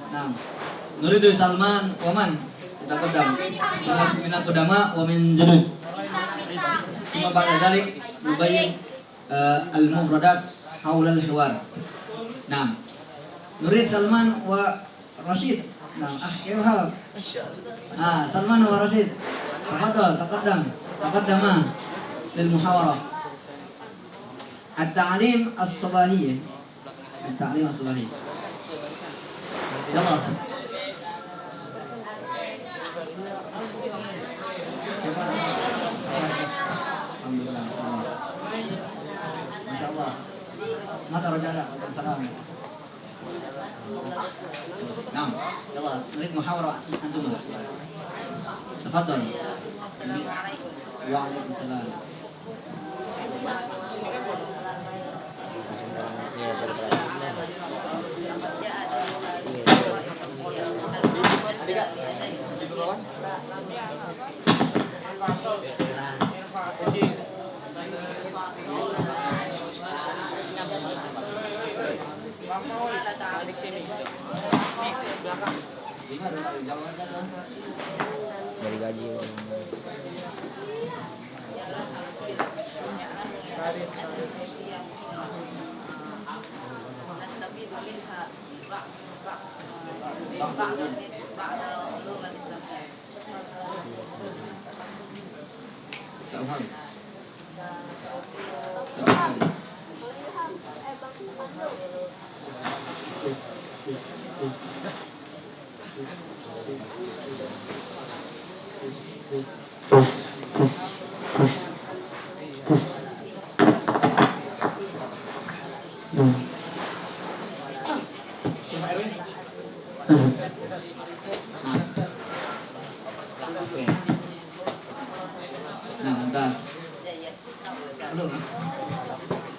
Nah, nuridu Salman waman taqaddam min al-qudama wa min jadid. Suma ba'da dzalik nubayyin al-mufradat haula al-hiwar. Nah, nurid Salman wa Rashid. Nah, kayfa hal? Salman wa Rashid. Taqaddama lil muhawarah. At-ta'lim as-sabahiyah. At-ta'lim as-sabahiyah. Yalla. Alhamdulillah. Masyaallah. Mata rajala wa salam. Naam. Yalla, نريد محاورة أنتم. تفضل. وعليكم السلام. Dari gaji.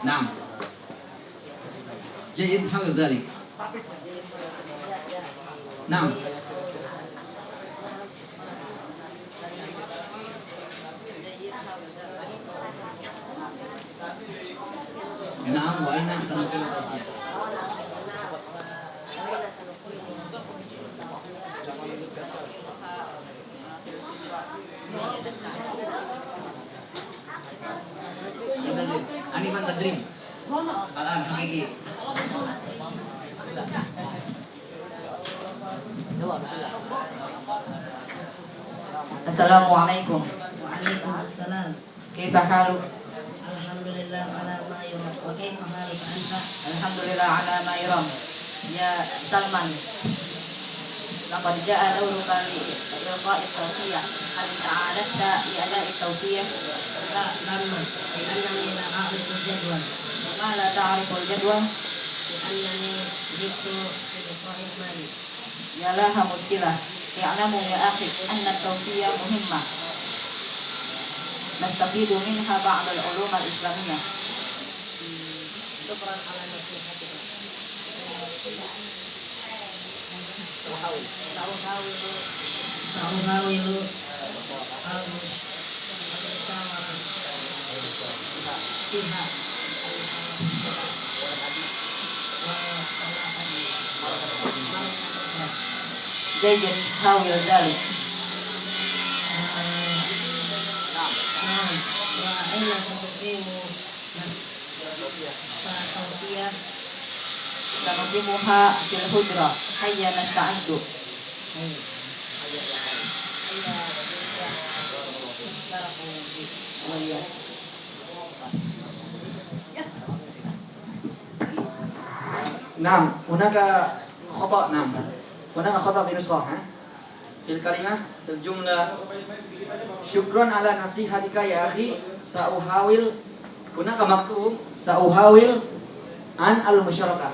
نعم جيد حول ذلك نعم نعم وأين سنقيم التوصية Anifan tadrim Al-an hakiki Assalamualaikum. Waalaikumsalam. Kaifa haluk? Alhamdulillah ala ma yuram. Wa kaifa haluka anta? Alhamdulillah ala ma yuram. Ya Salman, laqad jaa dawruka li ilqa'i at-tawsiyah. Hal ta'alatta li ada'i at-tawsiyah? La lamma. Li'annani la a'rifu al-jadwal. Ma la ta'rifu al-jadwal? Li'annani jibtu ilqa'i mali. Ya laha muskilah. I'lamu ya akhi anna at-tawsiyah muhimmah. Nastafidu minha ba'd al-ulum al-islamiyah. Syukran ala nasihatika. Sa'uhawilu al-musyawarah fiha Jayyid hawil dzalik. Naam, wa aina tuqimu tawsiyah Sanuqimuha fil hujra. Hayya nasta'iddu. نعم هناك خطأ نعم هناك خطأ في نسخة في الكلمة في الجملة شكرا على نصيحتك يا أخي سأحاول هناك مكتوب سأحاول عن المشاركة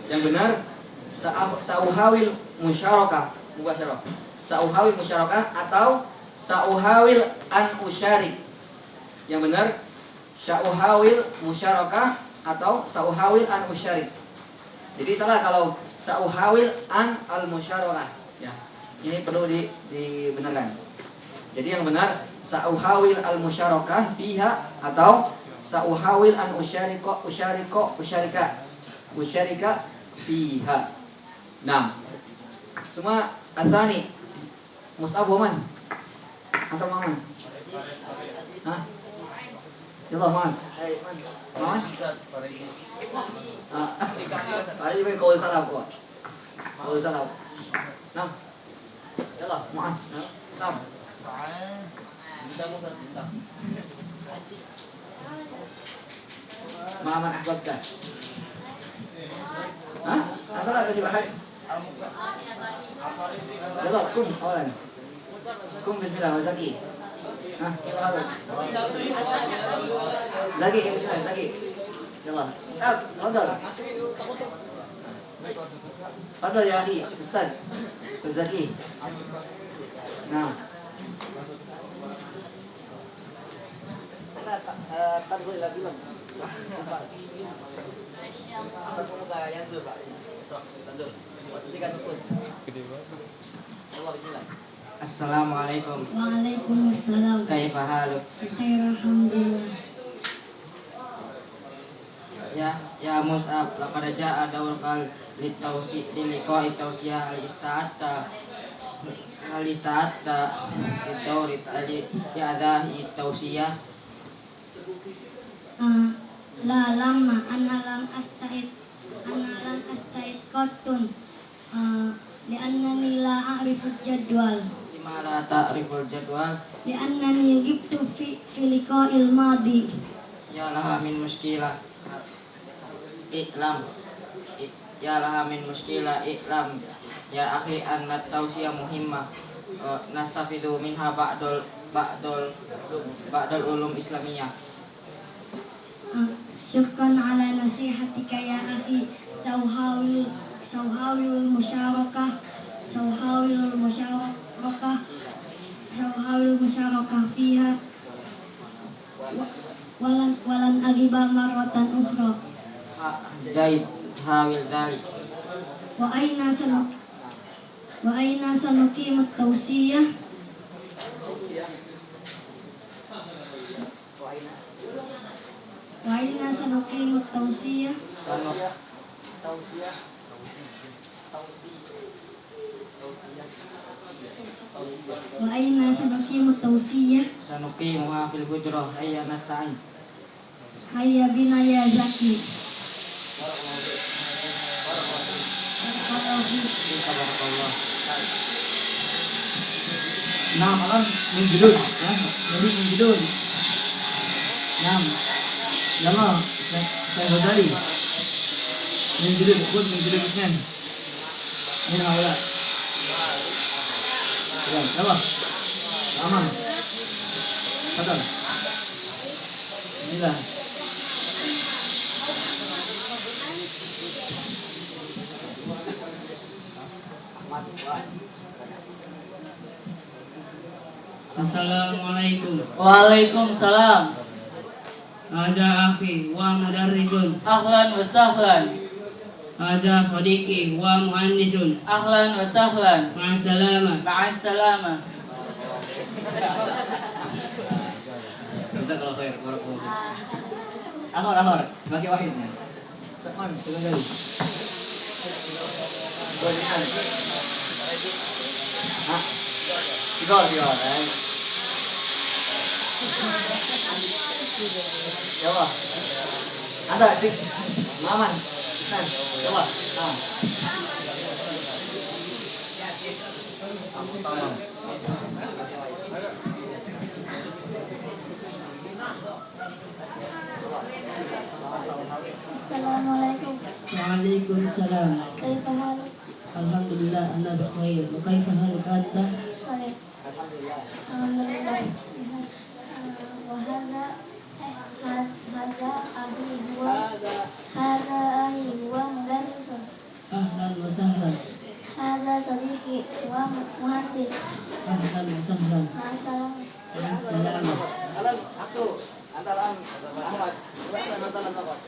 yang benar sa'uhawil musyarakah mubasyarah sa'uhawil musyarakah atau sa'uhawil an usyarik yang benar sa'uhawil musyarakah atau sa'uhawil an usyarik. Jadi salah kalau sa'uhawil an al musyarakah ya ini perlu dibenarkan. Jadi yang benar Sa'uhawil al-musyarakah fiha atau sa'uhawil an usyarika fiha. Nah, semua Azani Mus'ab waman atau Maman? Hah? Yalla Maman. Maman? Hari ini kau salah kok. Kau salah. Nah. Yalla Mu'az. Mus'ab. Maman ahbabka. Hah? Apa lagi kasih bahan? Yalla kum awalan. Kum bismillah Zaki. Hah? Yalla halo. Zaki bismillah Zaki. Yalla. Tafadhal. Tafadhal ya akhi, Ustaz. Ustaz Zaki. Nah. Tadul ila bilang. Asal kamu saya yang tu Pak. Tadul. Tiga tukun. Allah bismillah. Assalamualaikum. Waalaikumsalam. Kaifa haluk? Khair alhamdulillah. Ya Mus'ab, laqad jaa'a dawrukal liqa'i tawsiyah al-ista'atta bidawri adahi tawsiyah. La lama ana lam asta'id qattun li'annani la a'rifu jadwal. Lima la ta'riful jadwal? Li'annani ghibtu fi liqa'il madi. Ya laha min muskilah I'lam. Ya laha min muskilah i'lam. Ya akhi anna tawsiyah muhimmah. Nastafidu minha ba'dal ulum islamiyah. Syukran ala nasihatika ya akhi. Sauhawil musyarakah fiha walan agiba marwatan ukhra. Jaid hawil dalik. Wa aina sanukimut tawsiyah. Wa aina sanukimut tawsiyah. Wa aina sanukimut tawsiyah. Sanuqimuha fil hujrah. Hayya nasta'in. Hayya bina ya Zaki. Barakallah. Nah, malam minjidun, ya, jadi minjidun. Nah, lama saya hodali. Minjidun, pun minjidun isnan. Ini awal. Ya, lama. Aman. Betul. Inilah. Assalamualaikum. Waalaikumsalam. Haza akhi wa mudarrisun. Ahlan wa sahlan. Haza sadiqi wa muannisun. Ahlan wa sahlan. Ma'assalama. Ma'assalama. Jazakallahu khair, barakallahu. Ahor, bagi wahid. Sakman, sudah jadi. Berikan. Hah? Tiga. Ya Allah. Ada sih. Maman. Nah, ya Allah. Ah. Tamam. Assalamualaikum. Waalaikumsalam. Kaifa haluk? Alhamdulillah ana bikhair. Wa kaifa haluka anta? Baik. Alhamdulillah. Alhamdulillah. Wahada ahi huwa mudarrisun. Ahlan wa sahlan. Hada sadiqi wa muhandis. Ahlan wa sahlan. Ma'assalam. Ma'assalama. Alan, aksu. Antara Ahmad. Masalah apa?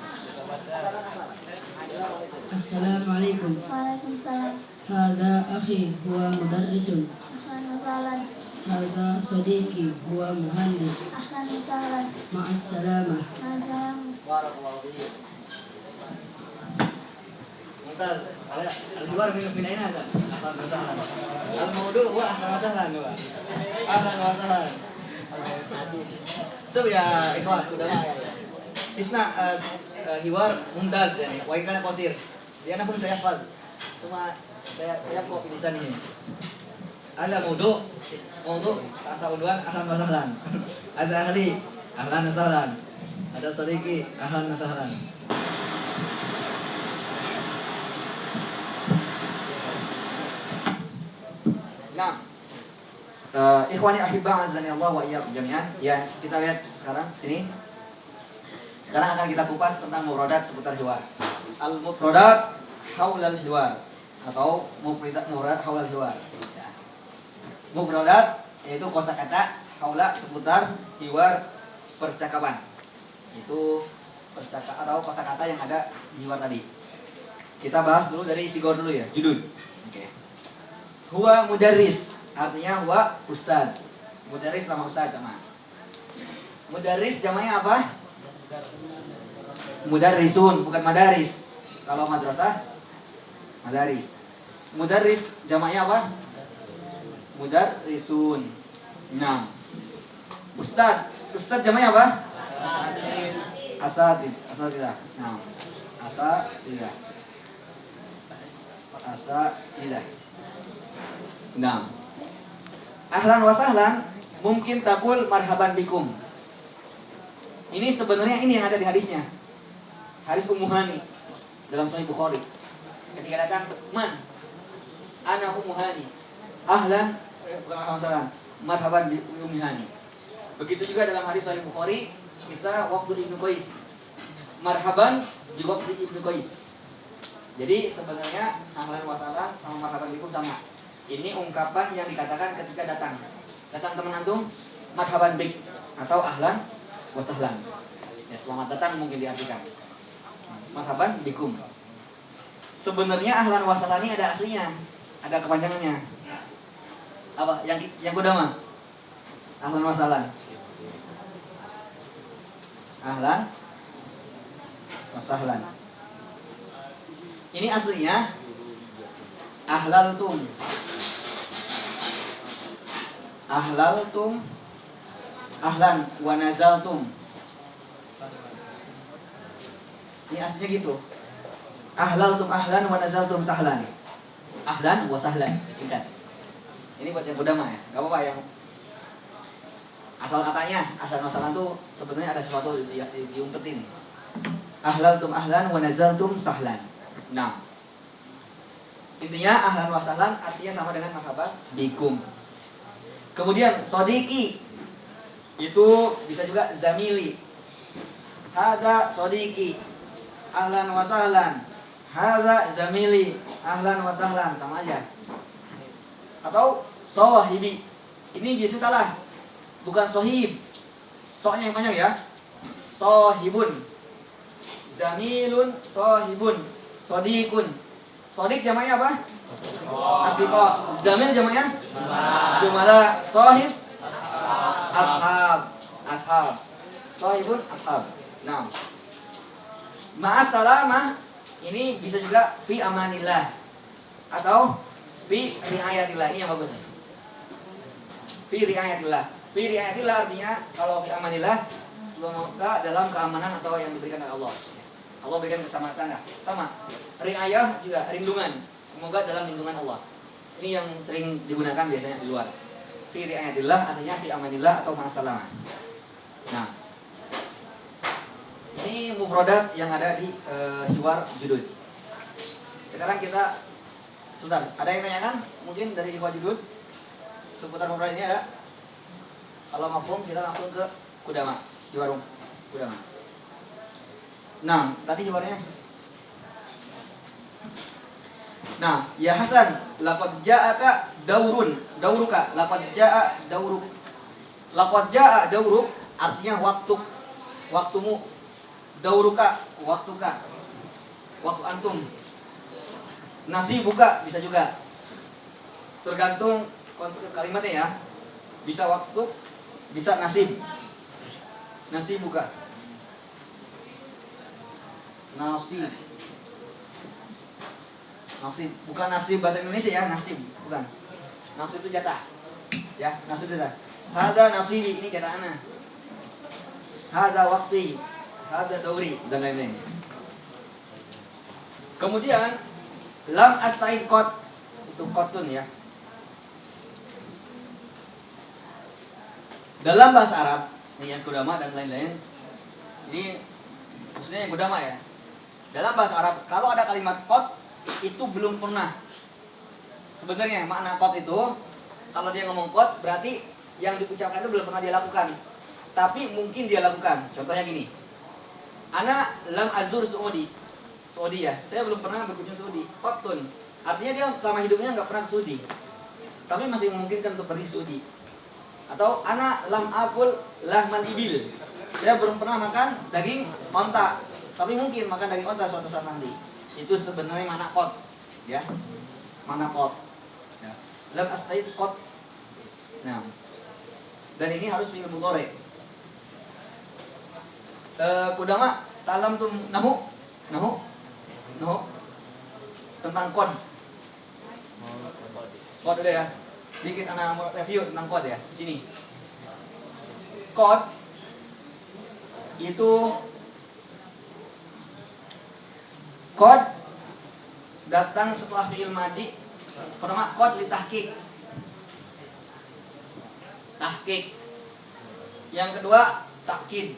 Assalamualaikum. Waalaikumsalam. Hada akhi huwa mudarrisun. Ahlan wa sahlan. هذا صديقي هو مهند. أهلا وسهلا. مع السلامة. مع السلامة. Barakallahu fiik. Mumtaz. Al-hiwar min aina hada? Ahlan wa sahlan. Al-mawdu' huwa ahlan wa sahlan huwa. Ahlan wa sahlan. So ya ikhwan, sudah Isna hiwar mumtaz yani, wa in kana qasir. Dia pun saya hafal. Cuma saya kok di sana ini. Ada mawdu' kata unduan ahlan wa sahlan. Ada ahli ahlan wa sahlan. Ada sadiqi ahlan wa sahlan. Nah, ikhwani ahibba azani Allah wa iyyakum jami'an. Ya, kita lihat sekarang sini. Sekarang akan kita kupas tentang mufradat seputar hiwar. Al-mufradat haulal hiwar atau mufradat haulal hiwar. Ya. Mufradat yaitu kosakata haula seputar hiwar percakapan. Itu percakapan atau kosakata yang ada di hiwar tadi. Kita bahas dulu dari sigor dulu ya, judul. Oke. Huwa mudarris, artinya huwa ustad. Mudarris sama ustad sama. Mudarris jamanya apa? Mudarrisun, bukan madaris. Kalau madrasah madaris. Mudarris jamanya apa? Mudarrisun. Nah. Ustad jamanya apa? Asatidah. Nah. Asatidah. Nah, ahlan wa sahlan mungkin takul marhaban bikum. Ini sebenarnya ini yang ada di hadisnya. Hadis Ummu Hani dalam Sahih Bukhari. Ketika datang, "Man? Ana Ummu Hani." Ahlan bukan ahlan wa sahlan, marhaban bi Ummu Hani. Begitu juga dalam hadis Sahih Bukhari, kisah waktu Ibnu Qais. Marhaban di waktu Ibnu Qais. Jadi sebenarnya ahlan wa sahlan sama marhaban bikum sama. Ini ungkapan yang dikatakan ketika datang teman antum, marhaban bik atau ahlan wa sahlan. Ya, selamat datang mungkin diartikan. Marhaban bikum. Sebenarnya ahlan wa sahlan ini ada aslinya, ada kepanjangannya. Apa? Yang kodama? Ahlan wa sahlan. Ahlan wa sahlan. Ini aslinya ahlaltum ahlan wa nazaltum. Ini aslinya gitu. Ahlaltum ahlan wa nazaltum sahlan. Ahlan wa sahlan, singkat. Ini buat yang kodama ya. Enggak apa-apa yang asal katanya ahlan wa sahlan tuh sebenarnya ada sesuatu diumpetin. Ahlaltum ahlan wa nazaltum sahlan. Nah, intinya ahlan wa sahlan artinya sama dengan marhaban bikum. Kemudian sodiki itu bisa juga zamili. Hada sodiki ahlan wa sahlan. Hada zamili ahlan wa sahlan, sama aja. Atau sahibi. Ini biasa salah. Bukan sohib. So-nya yang panjang ya. Sohibun. Zamilun sohibun. Sodikun. Sodik jamaknya apa? Asdiqa. Zamil jamaknya? Jumala. Sohib? Ashab. Sohibun ashab. Nah, ma'as-salamah ini bisa juga fi amanillah atau fi riayatillah. Ini yang bagus. Fi riayatillah. Fi riayatillah artinya kalau fi amanillah semoga dalam keamanan atau yang diberikan oleh Allah. Allah berikan keselamatan ya. Sama. Riayah juga rindungan. Semoga dalam lindungan Allah. Ini yang sering digunakan biasanya di luar. Fi riayatillah artinya fi amanillah atau ma'as-salamah. Nah, ini mufradat yang ada di hiwar judud. Sekarang kita sebentar, ada yang tanyakan mungkin dari hiwar judud seputar mufradat ini ada? Kalau mafhum kita langsung ke kudama, hiwar kudama. Nah, tadi hiwarnya. Nah, ya Hasan, laqad ja'aka daurun, dauruka, laqad ja'a dauruk. Laqad ja'a dauruk artinya waktumu. Dauruka, waktuka. Waktu antum. Nasi buka bisa juga. Tergantung konsep kalimatnya ya. bisa waktu, bisa nasib. Nasib bukan. Nasib. Nasib bukan nasib bahasa Indonesia ya, nasib bukan. Nasib itu jatah. Ya, nasib itu jatah. Hada nasibi, ini jatah ana. Hada waktu, hada dauri dan lain-lain. Kemudian lam asta'id qad, itu qadun ya. Dalam bahasa Arab, ini yang kudama dan lain-lain. Ini maksudnya yang kudama ya. Dalam bahasa Arab, kalau ada kalimat qad itu belum pernah. Sebenarnya makna qad itu, kalau dia ngomong qad berarti yang diucapkan itu belum pernah dia lakukan. Tapi mungkin dia lakukan. Contohnya gini. Ana lam azur Saudi. Saudi ya. Saya belum pernah berkunjung Saudi. Qadun. Artinya dia selama hidupnya nggak pernah ke Saudi. Tapi masih memungkinkan untuk pergi Saudi. Atau ana lam akul lahman ibil. Saya belum pernah makan daging onta. Tapi mungkin makan daging onta suatu saat nanti. Itu sebenarnya makna qad. Ya. Makna qad. Ya. Lam asta'id qad. Nah. Dan ini harus fi'il mudhari'. Kudama ta'lam tum nahu tentang qad. Qad udah ya. Dikit anak mau review tentang qad ya. Di sini. Qad itu qad datang setelah fi'il madhi. Pertama qad li tahqiq. Tahqiq. Yang kedua takkid.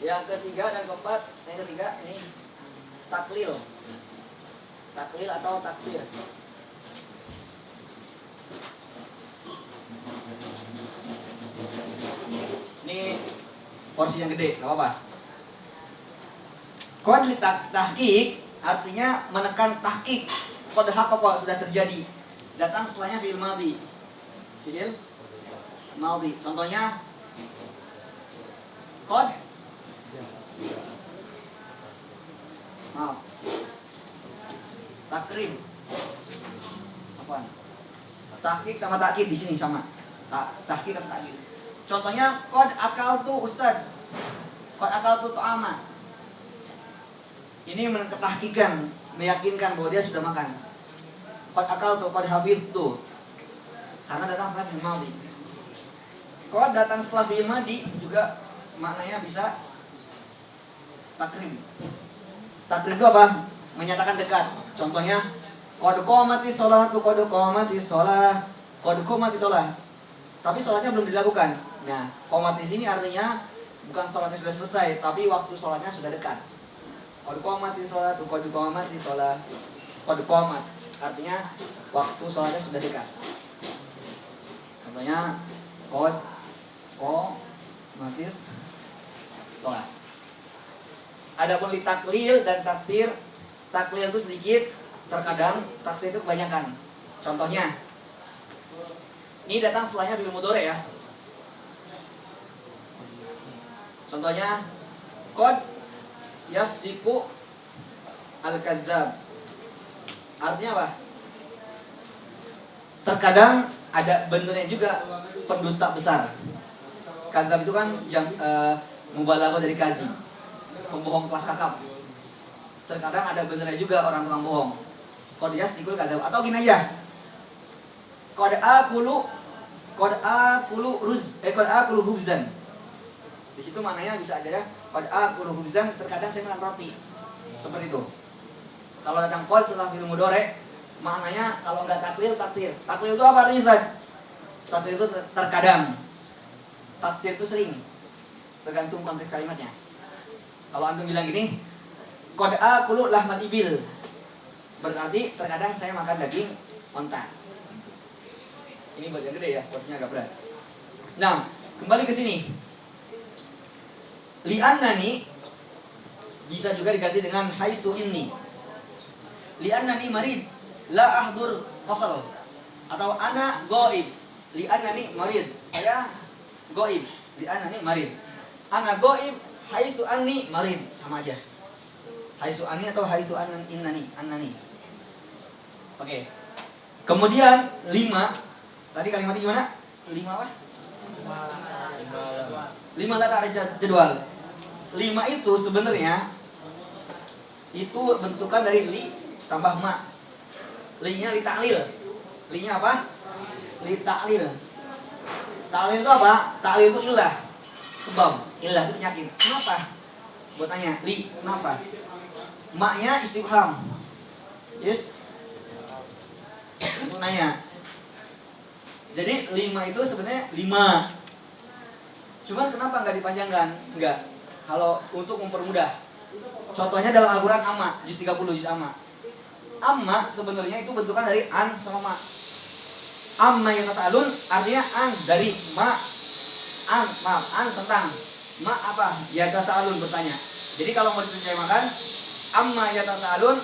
Yang ketiga dan keempat, yang ketiga ini taklil. Taklil atau takfir. Ini porsi yang gede, gak apa-apa. Qad li tahqiq artinya menekan tahqiq. Qad haqqaqa sudah terjadi. Datang setelahnya fi'il madhi. Fi'il madhi. Contohnya qad maaf. Takrim. Apaan? Tahqiq sama takkid di sini sama. Tahqiq sama takkid. Contohnya qad akaltu ustaz. Qad akaltu tu'ama. Ini menetahkikan, meyakinkan bahwa dia sudah makan. Qad akaltu, qad hafidtu. Karena datang setelah fi'il madhi. Qad datang setelah fi'il madhi juga maknanya bisa takrim. Takrim itu apa? Menyatakan dekat. Contohnya qad qamatis sholatu, qad qamatis sholah, qad qamatis sholah. Tapi sholatnya belum dilakukan. Nah, qomat di sini artinya bukan sholatnya sudah selesai, tapi waktu sholatnya sudah dekat. Qad qamatis sholatu, qad qamatis sholah, qad qamat. Artinya waktu sholatnya sudah dekat. Contohnya qad qamatis sholat. Adapun li taklil dan taksir, taklil itu sedikit, terkadang taksir itu kebanyakan. Contohnya, ini datang setelahnya fi'il mudhari ya. Contohnya, qad yasdiqu al-kadzdzab. Artinya apa? Terkadang ada benarnya juga pendusta besar. Kadzdzab itu kan mubalaghah dari kadzib. Pembohong kelas kakap. Terkadang ada benernya juga orang tukang bohong. Qad yasdiqul kadzdzab. Atau gini aja. Qad akulu hubzan. Di situ maknanya bisa aja ya. Qad akulu hubzan, terkadang saya makan roti. Seperti itu. Kalau datang qad setelah fi'il mudhari, maknanya kalau enggak taklil, taksir. Taklil itu apa artinya, Ustaz? Taklil itu terkadang. Taksir itu sering. Tergantung konteks kalimatnya. Kalau antum bilang gini, qad akulu lahman ibil, berarti terkadang saya makan daging onta. Ini buat yang gede ya, porsinya agak berat. Nah, kembali ke sini. Li'annani bisa juga diganti dengan haisu inni. Li'annani marid, la ahdur fasal. Atau ana ghaib. Li'annani marid, saya ghaib. Li'annani marid. Ana ghaib haitsu anni marid, sama aja. Haitsu anni atau haitsu annani. Oke. Kemudian 5. Tadi kalimatnya gimana? 5 apa? 5 kata ada jadwal. 5 itu sebenarnya itu bentukan dari li tambah ma. Li-nya li ta'lil. Li-nya apa? Li ta'lil. Ta'lil itu apa? Ta'lil itu ilah. Sebab ilah itu penyakit. Kenapa? Buat tanya, li, kenapa? Ma-nya istifham. Yes. Untuk nanya. Jadi 5 itu sebenarnya 5. Cuman kenapa nggak dipanjangkan? Enggak. Kalau untuk mempermudah. Contohnya dalam Al-Quran amma, juz 30, juz amma. Amma sebenarnya itu bentukan dari an sama ma. Amma yatasaalun artinya an dari ma. An tentang. Ma apa? Yatasaalun bertanya. Jadi kalau mau diterjemahkan, amma yatasaalun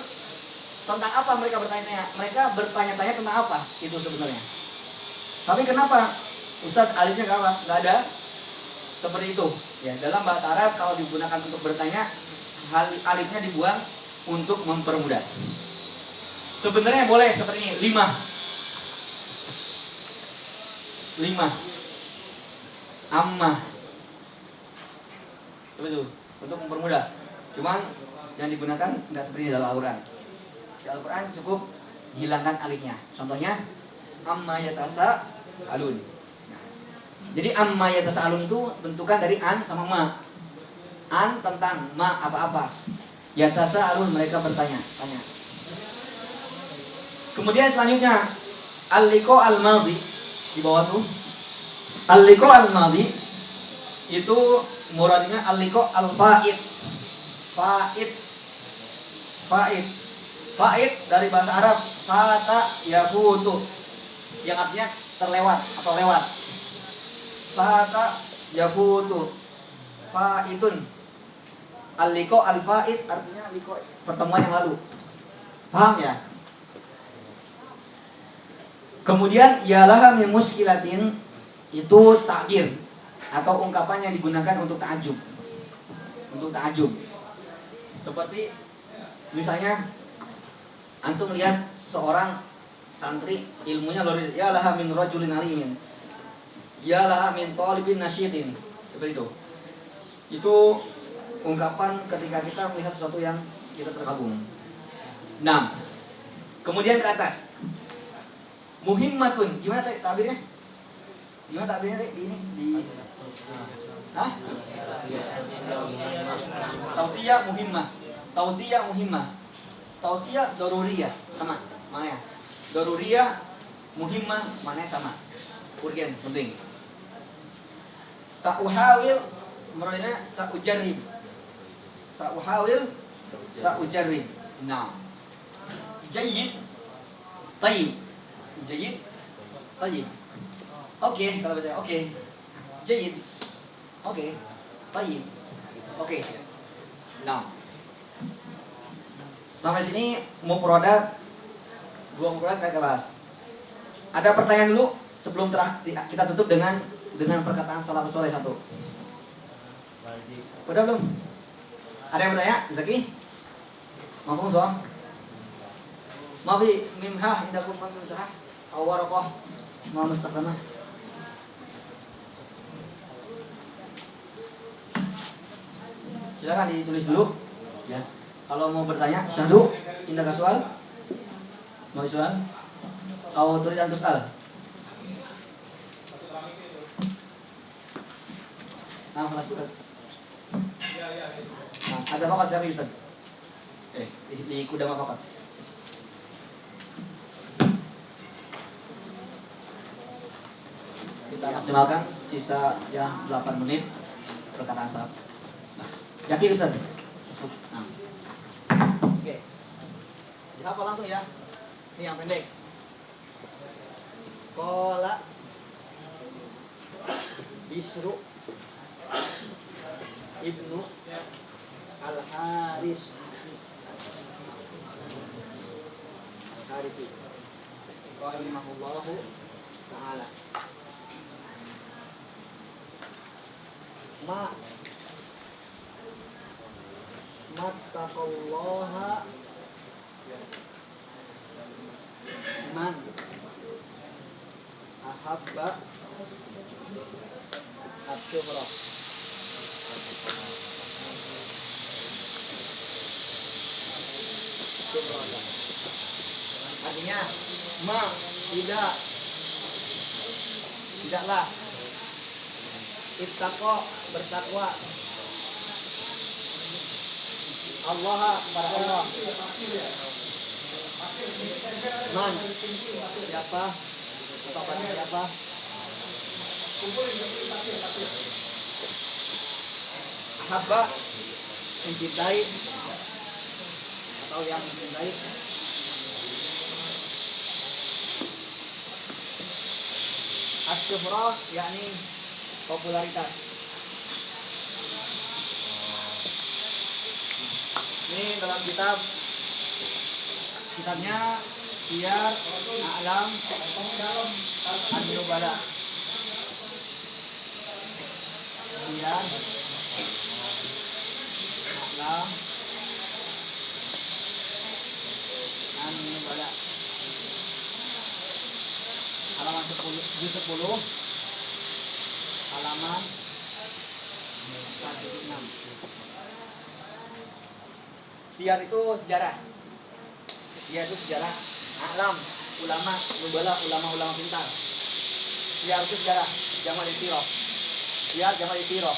tentang apa mereka bertanya-tanya? Mereka bertanya-tanya tentang apa? Itu sebenarnya. Tapi kenapa Ustadz alifnya nggak ada? Seperti itu. Ya, dalam bahasa Arab kalau digunakan untuk bertanya, alifnya dibuang untuk mempermudah. Sebenarnya boleh seperti ini, 5. Amma. Seperti itu, untuk mempermudah. Cuman yang digunakan nggak seperti dalam Al-Quran. Di Al-Quran cukup hilangkan alifnya. Contohnya amma yatasaalun. Nah, jadi amma yatasaalun itu bentukan dari an sama ma. An tentang, ma apa-apa. Yatasaalun mereka bertanya. Kemudian selanjutnya al-liqa al-madhi di bawah tuh. Al-liqa al-madhi itu muradnya al-liqa al-fa'id. Fa'id dari bahasa Arab fata yafutu yang artinya terlewat atau lewat. Fata yafutu fa'idun. Al-liqa al-fa'id artinya liqa pertemuan yang lalu. Paham ya? Kemudian yalaha min muskilatin itu takdir atau ungkapan yang digunakan untuk ta'ajub. Untuk ta'ajub. Seperti misalnya antum lihat seorang santri ilmunya luar biasa, ya laha min rajulin alimin, ya laha min talibin nasyidin, seperti itu. Itu ungkapan ketika kita melihat sesuatu yang kita terkagum. Nah, kemudian ke atas muhimmatun, gimana tabirnya? Gimana tabirnya di ini? Hah? Tausiyah muhimmah. Tausiyah daruriyah sama mana ya? Daruriyah muhimmah mana sama? Urgen penting. Sa'uhawil maksudnya sa'ujarrib. Nah. Jayyid. Tayyib. Oke, kalau bahasa oke. Jayyid. Oke. Tayyib. Oke. Nah. Sampai sini mufradat 2 mufradat kita bahas. Ada pertanyaan dulu sebelum kita tutup dengan perkataan salafus saleh 1. Udah belum? Ada yang bertanya? Zaki? Mafhum soal? Mafi mimha indakum man sahah aw waraqah ma mustaqamah. Silakan ditulis dulu ya. Kalau mau bertanya, syahdu indaka soal. Mau soal? Kau tulis antus al. Nah, Ustaz. Nah, ada apa siapa Ustaz? Di kuda apa? Kita maksimalkan sisa ya 8 menit perkataan sahab. Nah, yakin Ustaz? Nah. Oke. Dihafal langsung ya. Ini yang pendek. Qala Bisru Ibnu Al-Haris Harisi rahimahullahu ta'ala. Mattaqallaha Man ahabba asyuhra. Artinya tidaklah ittaqo bertakwa Allah kepada Allah. Man siapa atau pada siapa ahabba mencintai atau yang mencintai asyuhrah yakni popularitas. Ini dalam kitabnya Siyar A'lam An-Nubala. Siyar A'lam An-Nubala. Halaman 10, juz 10, halaman 106. Siyar itu sejarah. Siyar itu sejarah. A'lam, ulama, nubala, ulama-ulama pintar. Siyar itu sejarah. Jamal Sirah. Siyar jamal Sirah.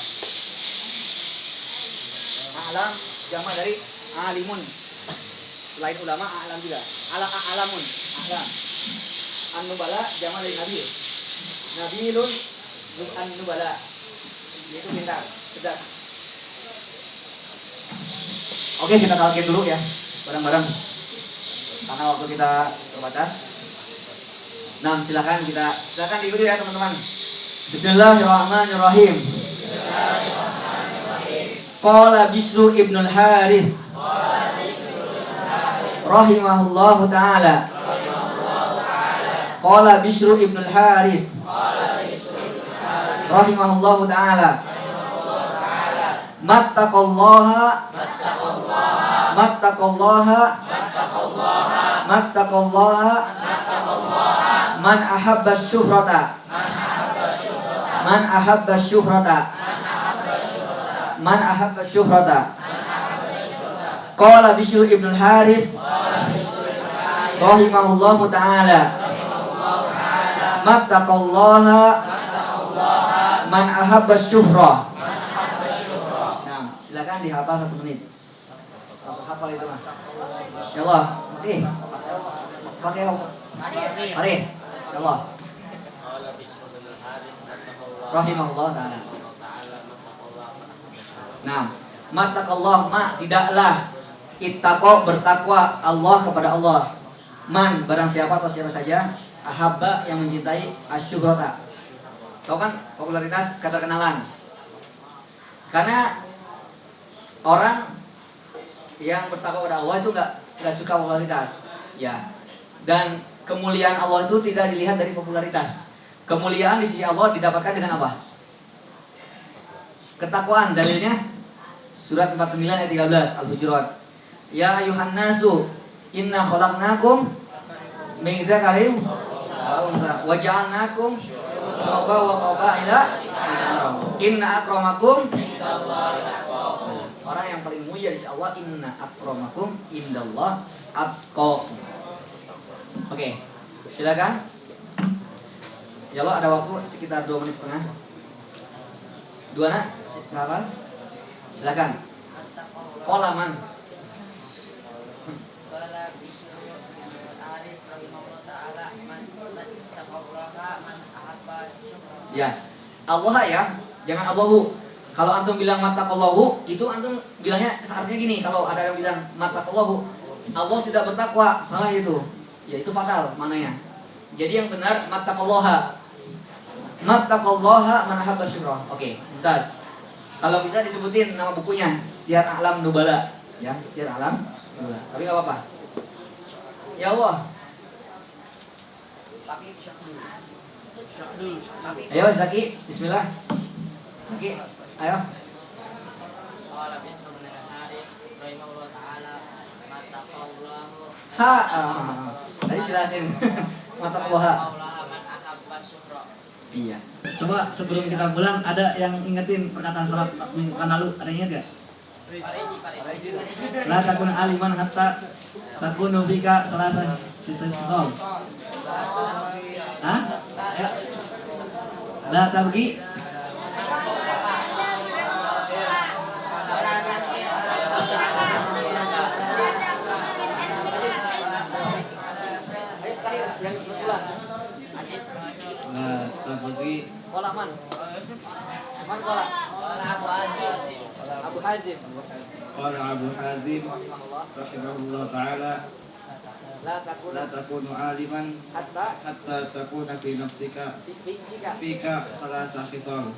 A'lam jamal dari alimun. Selain ulama, a'lam juga. Alamun, a'lam. An-Nubala jamal dari nabi. Nabilun an-Nubala. Itu pintar, cerdas. Oke, kita talqin dulu ya, bareng-bareng. Karena waktu kita terbatas. Nah, silakan diikuti ya teman-teman. Bismillahirrahmanirrahim. Qala Bisru ibnul Harith rahimahullahu ta'ala. Qala Bisru ibnul Haris rahimahullahu ta'ala. Mattaqallaha man ahabba syuhrata Qala Bisru ibnul Haris rahimahullahu ta'ala. Mattaqallaha man ahabba syuhrah. Nah, silakan dihafal 1 menit. Langsung hafal itu mah. Insyaallah. Pakai mari. Insyaallah. Rahimahullah ta'ala. Nah, mattaqallah tidaklah ittaqo bertakwa Allah kepada Allah. Man barang siapa atau siapa saja ahabba yang mencintai asyuhrata. Tahu kan popularitas, keterkenalan. Karena orang yang bertakwa kepada Allah itu enggak suka popularitas, ya. Dan kemuliaan Allah itu tidak dilihat dari popularitas. Kemuliaan di sisi Allah didapatkan dengan apa? Ketakwaan. Dalilnya surat 49 ayat 13 Al-Hujurat. Ya ayuhan nasu inna khalaqnakum min dzakarin wa unsa wa ja'alnakum syu'uban wa qabaila inna akramakum indallahi atqakum. Orang yang paling mulia di sisi Allah, inna akramakum indallah atqakum. Oke, silakan. Ya Allah, ada waktu sekitar 2 menit setengah. 2 nak? Silakan. Silakan. Qolaman. Ya, Allah ya, jangan Allahu. Kalau antum bilang mattaqallahu, itu antum bilangnya artinya gini. Kalau ada yang bilang mattaqallahu, Allah tidak bertakwa, salah itu. Ya itu fatal maknanya. Jadi yang benar mattaqallaha. Mattaqallaha man ahabba syuhrah. Oke, tuntas. Kalau bisa disebutin nama bukunya, Siyar A'lam Nubala, ya, Siyar A'lam Nubala. Tapi enggak apa-apa. Ya Allah. Tapi syak dulu. Ayo Zaki, bismillah. Zaki, ayo. Tadi jelasin. Mata kuah. Iya. Coba sebelum kita pulang ada yang ingetin perkataan surat minggu kan lalu, ada yang ingat gak? La takun aliman hatta takunu bika selasa sisol. Hah? La tabgi. Yang kebetulan. La tabgi. Kola man. Man kola. Abu Hazim. Abu Hazim. Qala Abu Hazim rahimahullah ta'ala La takun la takunu aliman hatta hatta takuna fi nafsika fika salasa khisal.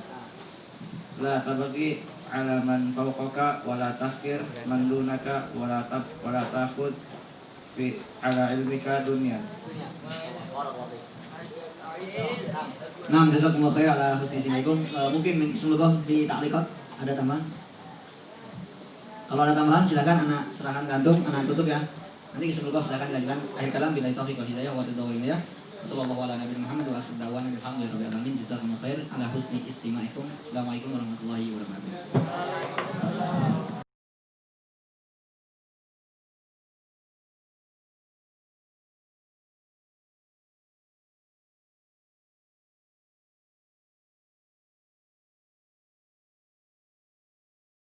La tabghi ala man fawqaka wa la tahkir man dunaka wa la takhud fi ala ilmika dunya. Nah, jazakumullah khair ala husni sinikum. Mungkin semoga di taklikat ada tambahan. Kalau ada tambahan silakan anak serahkan gantung, anak tutup ya. Nanti semoga silakan dilanjutkan akhir kalam bila taufiq wal hidayah wa ridha wa inayah. Sallallahu ala nabiyina Muhammad wa sallallahu alaihi alhamdulillahi rabbil alamin. Jazakumullah khair ala husni istima'ikum. Assalamualaikum warahmatullahi wabarakatuh.